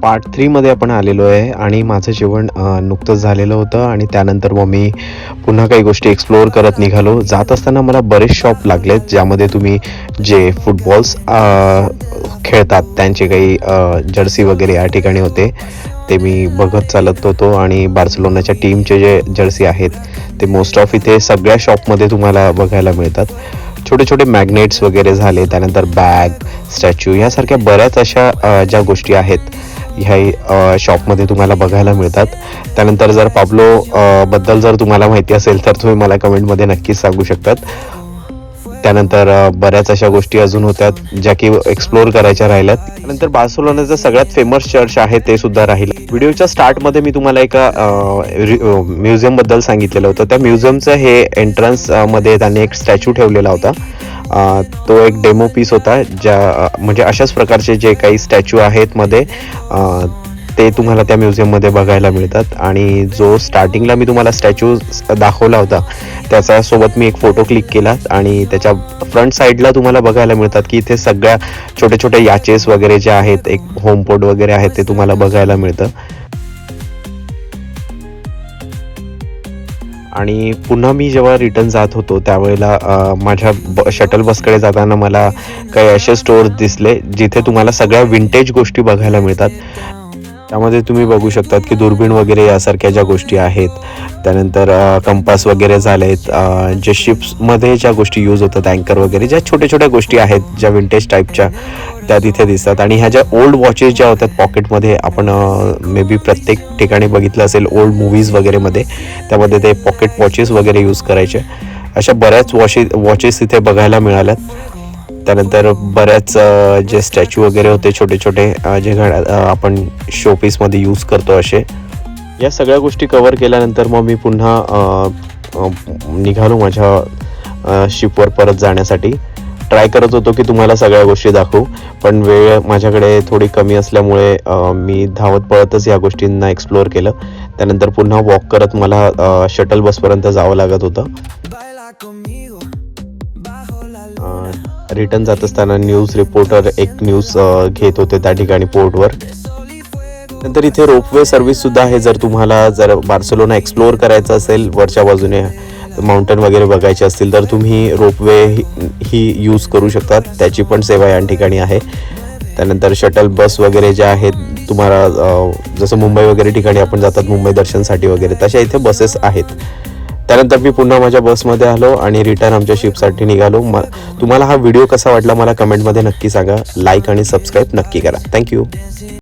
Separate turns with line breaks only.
Part 3 मध्ये आपण आलेलो आहे आणि माझं जेवण नुकतंच झालेलं होतं आणि त्यानंतर मग मी पुन्हा काही गोष्टी एक्सप्लोअर करत निघालो. जात असताना मला बरेच शॉप लागलेत, ज्यामध्ये तुम्ही जे फुटबॉल्स खेळतात त्यांचे काही जर्सी वगैरे या ठिकाणी होते. ते मी बघत चालत होतो आणि बार्सिलोनाच्या टीमचे जे जर्सी आहेत ते मोस्ट ऑफ इथे सगळ्या शॉपमध्ये तुम्हाला बघायला मिळतात. छोटे छोटे मॅग्नेट्स वगैरे झाले, त्यानंतर बॅग, स्टॅच्यू यासारख्या बऱ्याच अशा ज्या गोष्टी आहेत ह्या शॉपमध्ये तुम्हाला बघायला मिळतात. त्यानंतर जर पाब्लो बद्दल जर तुम्हाला माहिती असेल तर तुम्ही मला कमेंटमध्ये नक्कीच सांगू शकतात. त्यानंतर बऱ्याच अशा गोष्टी अजून होत्या ज्या की एक्सप्लोअर करायच्या राहिल्यात. त्यानंतर बार्सिलोनाचं सगळ्यात फेमस चर्च आहे ते सुद्धा राहिलं. व्हिडिओच्या स्टार्टमध्ये मी तुम्हाला एका म्युझियमबद्दल सांगितलेलं होतं. त्या म्युझियमचं हे एंट्रन्स मध्ये त्यांनी एक स्टॅच्यू ठेवलेला होता. तो एक डेमो पीस होता, ज्या म्हणजे अशाच प्रकारचे जे काही स्टॅच्यू आहेत मध्ये ते तुम्हाला त्या म्युझियममध्ये बघायला मिळतात. आणि जो स्टार्टिंगला मी तुम्हाला स्टॅच्यू दाखवला होता त्याच्यासोबत मी एक फोटो क्लिक केला आणि त्याच्या फ्रंट साईडला तुम्हाला बघायला मिळतात की इथे सगळ्या छोटे छोटे याचेस वगैरे जे आहेत, एक होमपोड वगैरे आहेत ते तुम्हाला बघायला मिळतं. आणि पुन्हा मी जेव्हा रिटर्न जात होतो त्यावेळेला माझ्या शटल बसकडे जाताना मला काही असे स्टोअर्स दिसले जिथे तुम्हाला सगळ्या विंटेज गोष्टी बघायला मिळतात. त्यामध्ये तुम्ही बघू शकतात की दुर्बीण वगैरे यासारख्या ज्या गोष्टी आहेत, त्यानंतर कंपास वगैरे झालेत, जे शिप्समध्ये ज्या गोष्टी यूज होतात, अँकर वगैरे ज्या छोट्या छोट्या गोष्टी आहेत ज्या विंटेज टाईपच्या त्या तिथे दिसतात. आणि ह्या ज्या ओल्ड वॉचेस ज्या होतात पॉकेटमध्ये, आपण मे बी प्रत्येक ठिकाणी बघितलं असेल ओल्ड मूवीज वगैरेमध्ये, त्यामध्ये ते पॉकेट वॉचेस वगैरे यूज करायचे. अशा बऱ्याच वॉचेस इथे बघायला मिळाल्यात. त्यानंतर बऱ्याच जे स्टॅच्यू वगैरे होते छोटे छोटे जे आपण शोपीसमध्ये यूज करतो असे, या सगळ्या गोष्टी कवर केल्यानंतर मग मी पुन्हा निघालो माझ्या शिपवर परत जाण्यासाठी. ट्राय करत होतो की तुम्हाला सगळ्या गोष्टी दाखवू, पण वेळ माझ्याकडे थोडी कमी असल्यामुळे मी धावत पळतच या गोष्टींना एक्सप्लोअर केलं. त्यानंतर पुन्हा वॉक करत मला शटल बसपर्यंत जावं लागत होतं. रिटर्न जात असताना न्यूज रिपोर्टर एक न्यूज घेत होते त्या ठिकाणी पोर्टवर. नंतर इथे रोपवे सर्व्हिस सुद्धा आहे. जर बार्सिलोना एक्सप्लोअर करायचं असेल, वरच्या बाजूने माउंटेन वगैरे बघायचे असतील तर तुम्ही रोपवे ही यूज करू शकतात. त्याची पण सेवा या ठिकाणी आहे. त्यानंतर शटल बस वगैरे ज्या आहेत, तुम्हाला जसं मुंबई वगैरे ठिकाणी आपण जातात मुंबई दर्शनसाठी वगैरे, तशा इथे बसेस आहेत. त्यानंतर मी पुन्हा माझ्या बसमध्ये आलो आणि रिटर्न आमच्या शिपसाठी निघालो. तुम्हाला हा व्हिडिओ कसा वाटला मला कमेंटमध्ये नक्की सांगा. लाईक आणि सबस्क्राईब नक्की करा. थँक्यू.